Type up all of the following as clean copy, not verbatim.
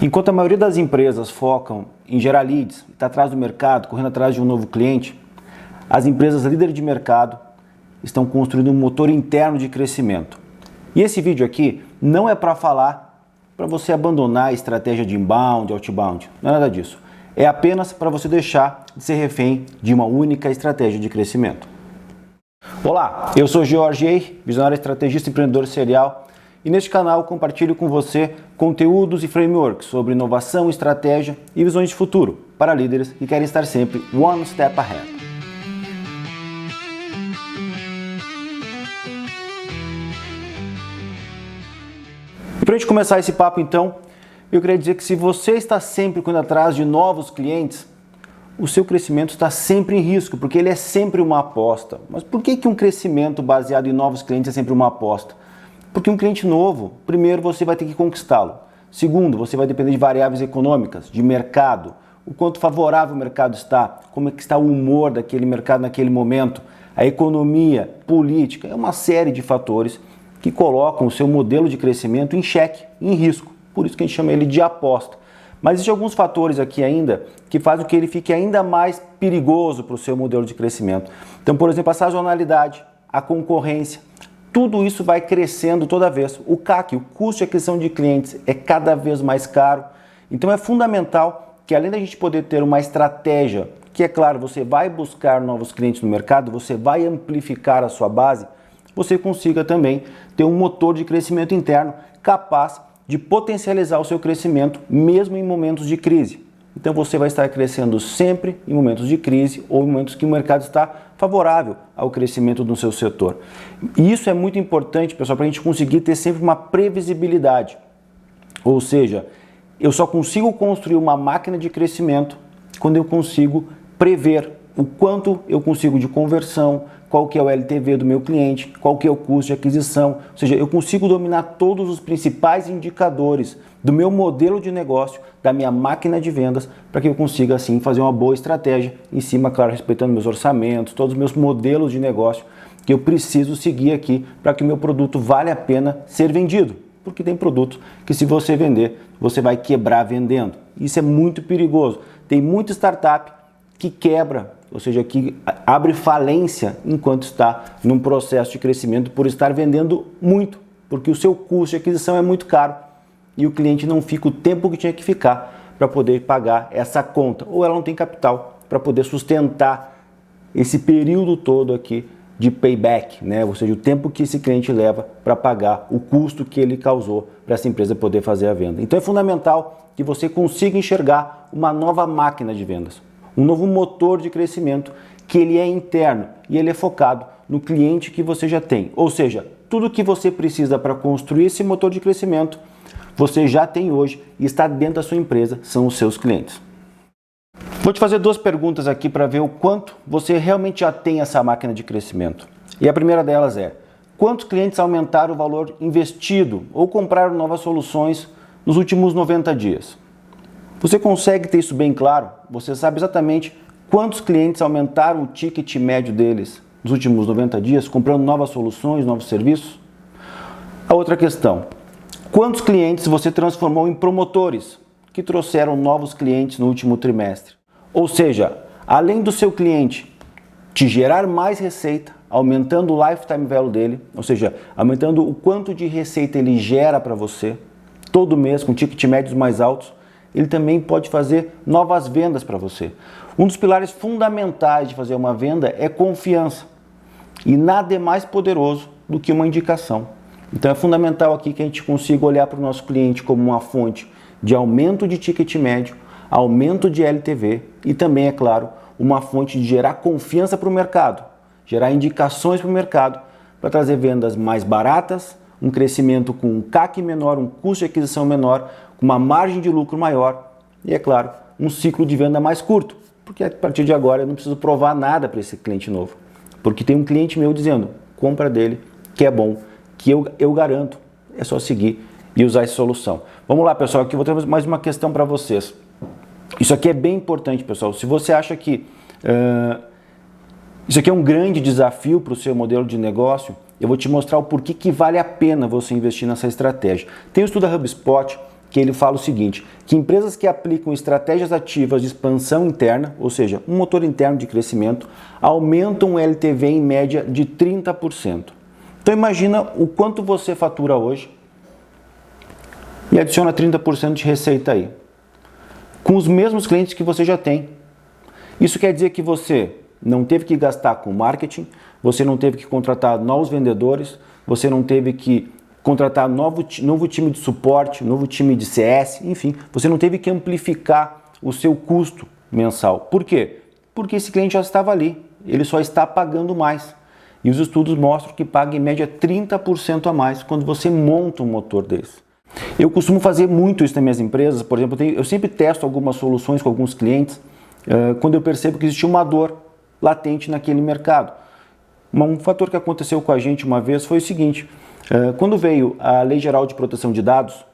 Enquanto a maioria das empresas focam em gerar leads, está atrás do mercado, correndo atrás de um novo cliente, as empresas líderes de mercado estão construindo um motor interno de crescimento. E esse vídeo aqui não é para falar para você abandonar a estratégia de inbound, outbound, não é nada disso. É apenas para você deixar de ser refém de uma única estratégia de crescimento. Olá, eu sou Jorge Eir, visionário estrategista e empreendedor serial. E neste canal compartilho com você conteúdos e frameworks sobre inovação, estratégia e visões de futuro para líderes que querem estar sempre one step ahead. E para a gente começar esse papo então, eu queria dizer que se você está sempre correndo atrás de novos clientes, o seu crescimento está sempre em risco, porque ele é sempre uma aposta. Mas por que um crescimento baseado em novos clientes é sempre uma aposta? Porque um cliente novo, primeiro você vai ter que conquistá-lo. Segundo, você vai depender de variáveis econômicas, de mercado, o quanto favorável o mercado está, como é que está o humor daquele mercado naquele momento, a economia, política, é uma série de fatores que colocam o seu modelo de crescimento em xeque, em risco. Por isso que a gente chama ele de aposta. Mas existem alguns fatores aqui ainda que fazem com que ele fique ainda mais perigoso para o seu modelo de crescimento. Então, por exemplo, a sazonalidade, a concorrência, tudo isso vai crescendo toda vez. O CAC, o custo de aquisição de clientes, é cada vez mais caro. Então é fundamental que, além da gente poder ter uma estratégia, que é claro, você vai buscar novos clientes no mercado, você vai amplificar a sua base, você consiga também ter um motor de crescimento interno capaz de potencializar o seu crescimento, mesmo em momentos de crise. Então você vai estar crescendo sempre em momentos de crise ou em momentos que o mercado está favorável ao crescimento do seu setor. E isso é muito importante, pessoal, para a gente conseguir ter sempre uma previsibilidade. Ou seja, eu só consigo construir uma máquina de crescimento quando eu consigo prever o quanto eu consigo de conversão, qual que é o LTV do meu cliente, qual que é o custo de aquisição. Ou seja, eu consigo dominar todos os principais indicadores do meu modelo de negócio, da minha máquina de vendas, para que eu consiga, assim, fazer uma boa estratégia em cima, claro, respeitando meus orçamentos, todos os meus modelos de negócio que eu preciso seguir aqui para que o meu produto vale a pena ser vendido. Porque tem produtos que, se você vender, você vai quebrar vendendo. Isso é muito perigoso. Tem muita startup que quebra, ou seja, que abre falência enquanto está num processo de crescimento por estar vendendo muito, porque o seu custo de aquisição é muito caro e o cliente não fica o tempo que tinha que ficar para poder pagar essa conta, ou ela não tem capital para poder sustentar esse período todo aqui de payback, né? Ou seja, o tempo que esse cliente leva para pagar o custo que ele causou para essa empresa poder fazer a venda. Então é fundamental que você consiga enxergar uma nova máquina de vendas, um novo motor de crescimento, que ele é interno e ele é focado no cliente que você já tem. Ou seja, tudo que você precisa para construir esse motor de crescimento, você já tem hoje e está dentro da sua empresa, são os seus clientes. Vou te fazer duas perguntas aqui para ver o quanto você realmente já tem essa máquina de crescimento. E a primeira delas é: quantos clientes aumentaram o valor investido ou compraram novas soluções nos últimos 90 dias? Você consegue ter isso bem claro? Você sabe exatamente quantos clientes aumentaram o ticket médio deles nos últimos 90 dias, comprando novas soluções, novos serviços? A outra questão: quantos clientes você transformou em promotores que trouxeram novos clientes no último trimestre? Ou seja, além do seu cliente te gerar mais receita, aumentando o lifetime value dele, ou seja, aumentando o quanto de receita ele gera para você todo mês com ticket médios mais altos, ele também pode fazer novas vendas para você. Um dos pilares fundamentais de fazer uma venda é confiança. E nada é mais poderoso do que uma indicação. Então é fundamental aqui que a gente consiga olhar para o nosso cliente como uma fonte de aumento de ticket médio, aumento de LTV e também, é claro, uma fonte de gerar confiança para o mercado, gerar indicações para o mercado para trazer vendas mais baratas, um crescimento com um CAC menor, um custo de aquisição menor, com uma margem de lucro maior e, é claro, um ciclo de venda mais curto, porque a partir de agora eu não preciso provar nada para esse cliente novo, porque tem um cliente meu dizendo: compra dele, que é bom, que eu garanto, é só seguir e usar essa solução. Vamos lá, pessoal, aqui eu vou ter mais uma questão para vocês. Isso aqui é bem importante, pessoal. Se você acha que isso aqui é um grande desafio para o seu modelo de negócio, eu vou te mostrar o porquê que vale a pena você investir nessa estratégia. Tem um estudo da HubSpot que ele fala o seguinte, que empresas que aplicam estratégias ativas de expansão interna, ou seja, um motor interno de crescimento, aumentam o LTV em média de 30%. Então imagina o quanto você fatura hoje e adiciona 30% de receita aí, com os mesmos clientes que você já tem. Isso quer dizer que você não teve que gastar com marketing, você não teve que contratar novos vendedores, você não teve que contratar novo time de suporte, novo time de CS, enfim, você não teve que amplificar o seu custo mensal. Por quê? Porque esse cliente já estava ali, ele só está pagando mais. E os estudos mostram que paga em média 30% a mais quando você monta um motor desse. Eu costumo fazer muito isso nas minhas empresas, por exemplo, eu sempre testo algumas soluções com alguns clientes quando eu percebo que existe uma dor latente naquele mercado. Um fator que aconteceu com a gente uma vez foi o seguinte, quando veio a Lei Geral de Proteção de Dados,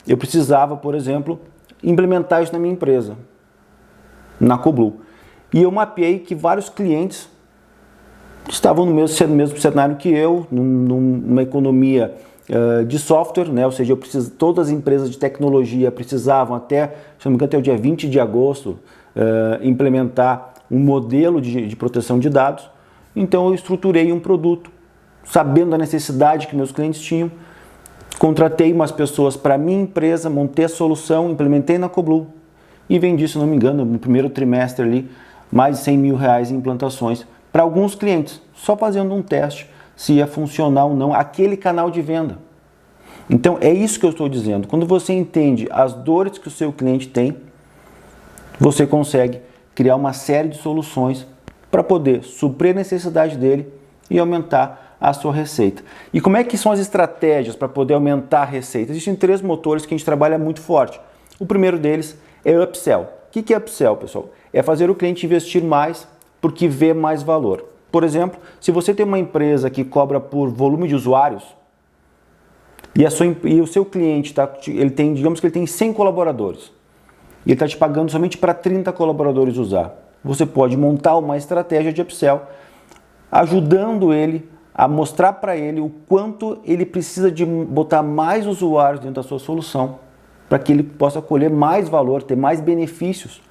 eu precisava, por exemplo, implementar isso na minha empresa, na Coblu. E eu mapeei que vários clientes estavam no mesmo cenário que eu, numa economia de software, né? Ou seja, todas as empresas de tecnologia precisavam até, se não me engano, até o dia 20 de agosto, implementar um modelo de proteção de dados. Então eu estruturei um produto, sabendo da necessidade que meus clientes tinham, contratei umas pessoas para a minha empresa, montei a solução, implementei na Coblu e vendi, se não me engano, no primeiro trimestre ali, mais de 100 mil reais em implantações para alguns clientes, só fazendo um teste se ia funcionar ou não aquele canal de venda. Então é isso que eu estou dizendo, quando você entende as dores que o seu cliente tem, você consegue criar uma série de soluções para poder suprir a necessidade dele e aumentar a sua receita. E como é que são as estratégias para poder aumentar a receita? Existem 3 motores que a gente trabalha muito forte. O primeiro deles é upsell. O que é upsell, pessoal? É fazer o cliente investir mais porque vê mais valor. Por exemplo, se você tem uma empresa que cobra por volume de usuários e o seu cliente digamos que ele tem 100 colaboradores e ele está te pagando somente para 30 colaboradores usar, você pode montar uma estratégia de upsell ajudando ele a mostrar para ele o quanto ele precisa de botar mais usuários dentro da sua solução para que ele possa colher mais valor, ter mais benefícios.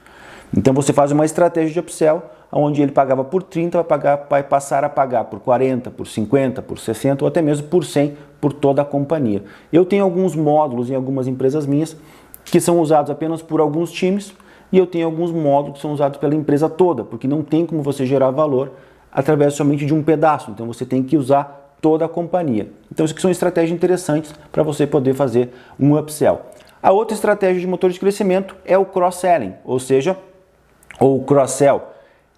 Então você faz uma estratégia de upsell onde ele pagava por 30, vai passar a pagar por 40, por 50, por 60 ou até mesmo por 100 por toda a companhia. Eu tenho alguns módulos em algumas empresas minhas que são usados apenas por alguns times e eu tenho alguns módulos que são usados pela empresa toda, porque não tem como você gerar valor através somente de um pedaço, então você tem que usar toda a companhia. Então isso aqui são estratégias interessantes para você poder fazer um upsell. A outra estratégia de motor de crescimento é o cross-selling, ou seja, ou cross-sell.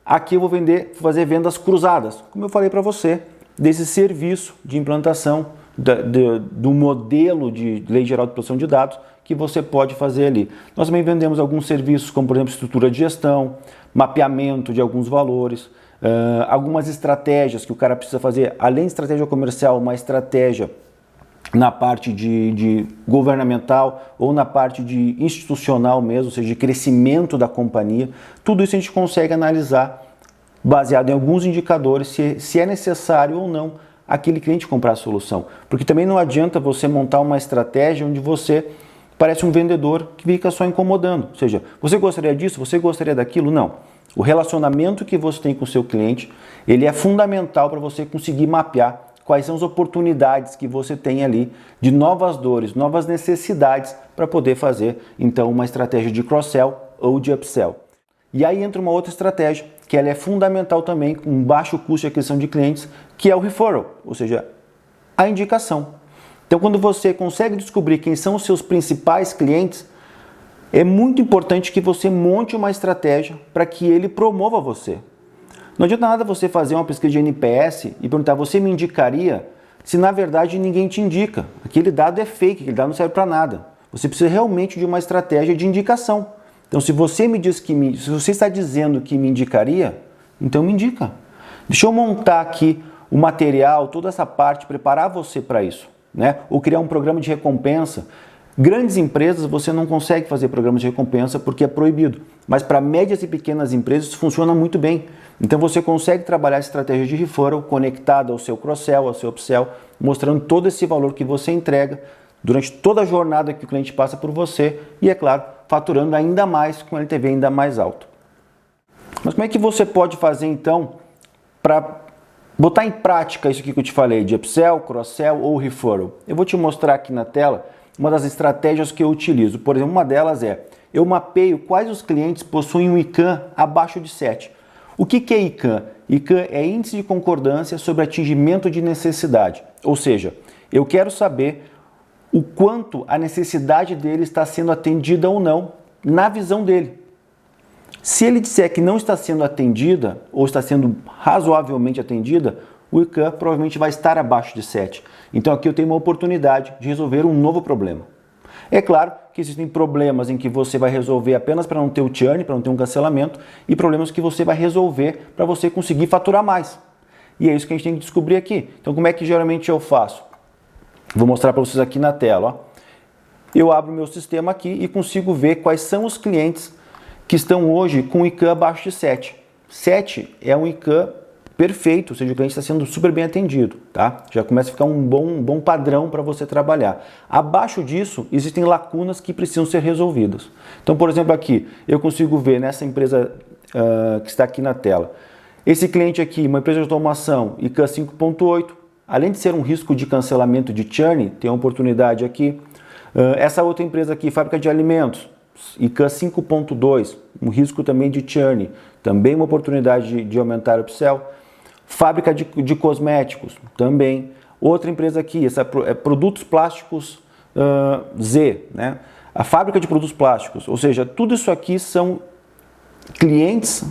Aqui eu vou fazer vendas cruzadas, como eu falei para você, desse serviço de implantação do modelo de Lei Geral de Proteção de Dados que você pode fazer ali. Nós também vendemos alguns serviços, como por exemplo estrutura de gestão, mapeamento de alguns valores, algumas estratégias que o cara precisa fazer, além de estratégia comercial, uma estratégia na parte de governamental ou na parte de institucional mesmo, ou seja, de crescimento da companhia. Tudo isso a gente consegue analisar baseado em alguns indicadores se é necessário ou não aquele cliente comprar a solução. Porque também não adianta você montar uma estratégia onde você parece um vendedor que fica só incomodando. Ou seja, você gostaria disso? Você gostaria daquilo? Não. O relacionamento que você tem com o seu cliente, ele é fundamental para você conseguir mapear quais são as oportunidades que você tem ali de novas dores, novas necessidades para poder fazer, então, uma estratégia de cross-sell ou de upsell. E aí entra uma outra estratégia, que ela é fundamental também, com baixo custo de aquisição de clientes, que é o referral, ou seja, a indicação. Então, quando você consegue descobrir quem são os seus principais clientes, é muito importante que você monte uma estratégia para que ele promova você. Não adianta nada você fazer uma pesquisa de NPS e perguntar, você me indicaria, se na verdade ninguém te indica. Aquele dado é fake, aquele dado não serve para nada. Você precisa realmente de uma estratégia de indicação. Então, se você me diz se você está dizendo que me indicaria, então me indica. Deixa eu montar aqui o material, toda essa parte, preparar você para isso, né? Ou criar um programa de recompensa. Grandes empresas você não consegue fazer programas de recompensa porque é proibido, mas para médias e pequenas empresas isso funciona muito bem. Então você consegue trabalhar essa estratégia de referral conectada ao seu cross-sell, ao seu upsell, mostrando todo esse valor que você entrega, durante toda a jornada que o cliente passa por você e, é claro, faturando ainda mais com LTV ainda mais alto. Mas como é que você pode fazer então para botar em prática isso aqui que eu te falei de upsell, cross-sell ou referral? Eu vou te mostrar aqui na tela uma das estratégias que eu utilizo. Por exemplo, uma delas é, eu mapeio quais os clientes possuem um ICANN abaixo de 7. O que é ICANN? ICANN é Índice de Concordância sobre Atingimento de Necessidade. Ou seja, eu quero saber o quanto a necessidade dele está sendo atendida ou não na visão dele. Se ele disser que não está sendo atendida ou está sendo razoavelmente atendida, o ICANN provavelmente vai estar abaixo de 7. Então aqui eu tenho uma oportunidade de resolver um novo problema. É claro que existem problemas em que você vai resolver apenas para não ter o churn, para não ter um cancelamento, e problemas que você vai resolver para você conseguir faturar mais. E é isso que a gente tem que descobrir aqui. Então como é que geralmente eu faço? Vou mostrar para vocês aqui na tela. Ó. Eu abro o meu sistema aqui e consigo ver quais são os clientes que estão hoje com ICANN abaixo de 7. 7 é um ICANN perfeito, ou seja, o cliente está sendo super bem atendido, tá? Já começa a ficar um bom padrão para você trabalhar. Abaixo disso, existem lacunas que precisam ser resolvidas. Então, por exemplo, aqui, eu consigo ver nessa empresa que está aqui na tela, esse cliente aqui, uma empresa de automação, ICANN 5.8, além de ser um risco de cancelamento de churn, tem uma oportunidade aqui. Essa outra empresa aqui, fábrica de alimentos, ICANN 5.2, um risco também de churn, também uma oportunidade de aumentar o upsell. Fábrica de cosméticos, também. Outra empresa aqui, essa é Produtos Plásticos Z, né? A fábrica de produtos plásticos, ou seja, tudo isso aqui são clientes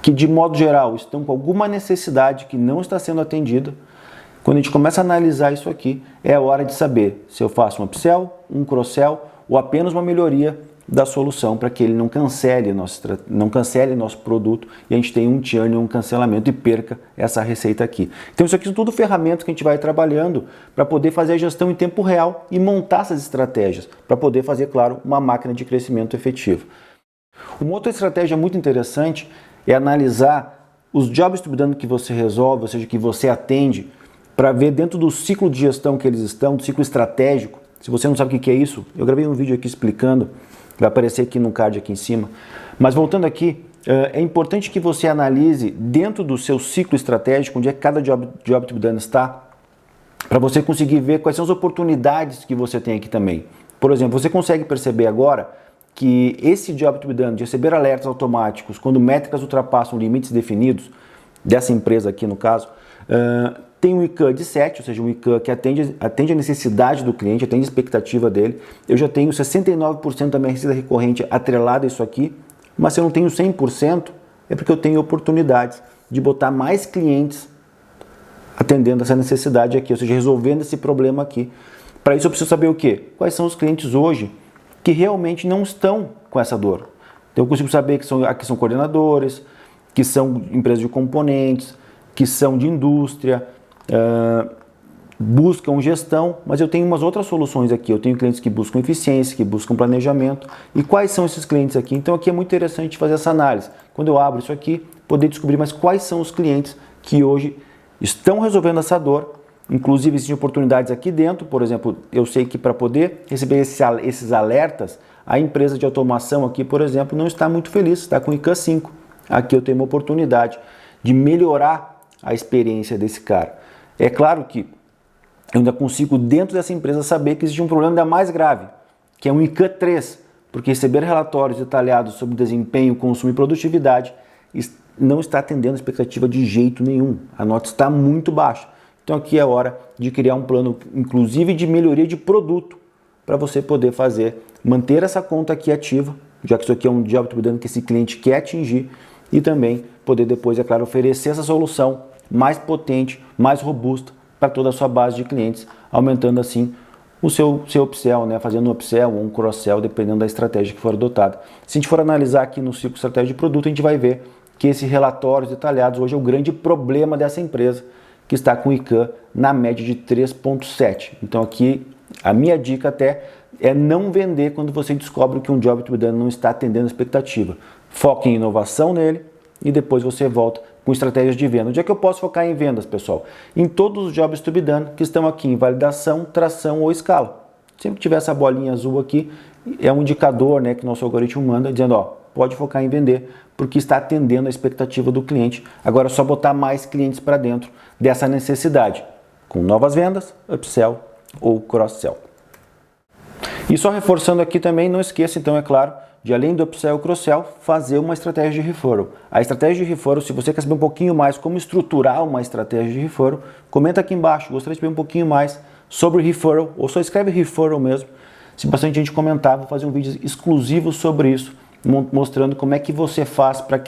que, de modo geral, estão com alguma necessidade que não está sendo atendida. Quando a gente começa a analisar isso aqui, é a hora de saber se eu faço um upsell, um cross-sell ou apenas uma melhoria da solução para que ele não cancele nosso produto e a gente tenha um churn, um cancelamento e perca essa receita aqui. Então isso aqui são tudo ferramentas que a gente vai trabalhando para poder fazer a gestão em tempo real e montar essas estratégias para poder fazer, claro, uma máquina de crescimento efetivo. Uma outra estratégia muito interessante é analisar os jobs to be done que você resolve, ou seja, que você atende, para ver dentro do ciclo de gestão que eles estão, do ciclo estratégico. Se você não sabe o que é isso, eu gravei um vídeo aqui explicando. Vai aparecer aqui no card aqui em cima. Mas voltando aqui, é importante que você analise dentro do seu ciclo estratégico, onde é que cada job to be done está, para você conseguir ver quais são as oportunidades que você tem aqui também. Por exemplo, você consegue perceber agora que esse job to be done de receber alertas automáticos quando métricas ultrapassam limites definidos, dessa empresa aqui no caso, tem um ICANN de 7, ou seja, um ICANN que atende a necessidade do cliente, atende a expectativa dele. Eu já tenho 69% da minha receita recorrente atrelada a isso aqui, mas se eu não tenho 100%, é porque eu tenho oportunidades de botar mais clientes atendendo essa necessidade aqui, ou seja, resolvendo esse problema aqui. Para isso eu preciso saber o quê? Quais são os clientes hoje que realmente não estão com essa dor. Então eu consigo saber que aqui são coordenadores, que são empresas de componentes, que são de indústria, buscam gestão, mas eu tenho umas outras soluções aqui. Eu tenho clientes que buscam eficiência, que buscam planejamento. E quais são esses clientes aqui? Então aqui é muito interessante fazer essa análise. Quando eu abro isso aqui, poder descobrir mais quais são os clientes que hoje estão resolvendo essa dor. Inclusive existem oportunidades aqui dentro. Por exemplo, eu sei que para poder receber esses alertas, a empresa de automação aqui, por exemplo, não está muito feliz, está com ICANN 5. Aqui eu tenho uma oportunidade de melhorar a experiência desse cara. É claro que eu ainda consigo, dentro dessa empresa, saber que existe um problema ainda mais grave, que é um ICANN 3, porque receber relatórios detalhados sobre desempenho, consumo e produtividade não está atendendo a expectativa de jeito nenhum. A nota está muito baixa. Então aqui é a hora de criar um plano, inclusive de melhoria de produto, para você poder manter essa conta aqui ativa, já que isso aqui é um job to be done que esse cliente quer atingir, e também poder depois, é claro, oferecer essa solução mais potente, mais robusta para toda a sua base de clientes, aumentando assim o seu upsell, né? Fazendo um upsell ou um cross-sell, dependendo da estratégia que for adotada. Se a gente for analisar aqui no ciclo estratégico de produto, a gente vai ver que esses relatórios detalhados hoje é o grande problema dessa empresa, que está com ICANN na média de 3.7. Então aqui a minha dica até é não vender quando você descobre que um job to be done não está atendendo a expectativa. Foque em inovação nele e depois você volta com estratégias de venda. Onde é que eu posso focar em vendas, pessoal? Em todos os jobs to be done que estão aqui em validação, tração ou escala. Sempre que tiver essa bolinha azul aqui, é um indicador, né, que nosso algoritmo manda, dizendo, ó, pode focar em vender, porque está atendendo a expectativa do cliente. Agora é só botar mais clientes para dentro dessa necessidade, com novas vendas, upsell ou cross-sell. E só reforçando aqui também, não esqueça então, é claro, de além do upsell e cross-sell, fazer uma estratégia de referral. A estratégia de referral, se você quer saber um pouquinho mais como estruturar uma estratégia de referral, comenta aqui embaixo, gostaria de saber um pouquinho mais sobre referral, ou só escreve referral mesmo. Se bastante gente comentar, vou fazer um vídeo exclusivo sobre isso, mostrando como é que você faz para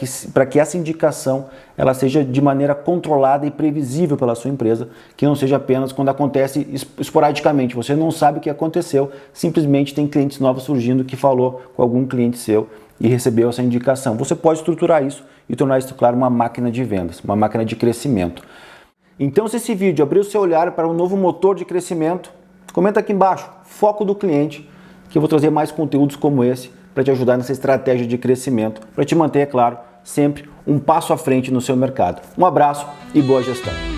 que essa indicação ela seja de maneira controlada e previsível pela sua empresa, que não seja apenas quando acontece esporadicamente. Você não sabe o que aconteceu, simplesmente tem clientes novos surgindo que falou com algum cliente seu e recebeu essa indicação. Você pode estruturar isso e tornar isso, claro, uma máquina de vendas, uma máquina de crescimento. Então, se esse vídeo abriu seu olhar para um novo motor de crescimento, comenta aqui embaixo, foco do cliente, que eu vou trazer mais conteúdos como esse para te ajudar nessa estratégia de crescimento, para te manter, é claro, sempre um passo à frente no seu mercado. Um abraço e boa gestão!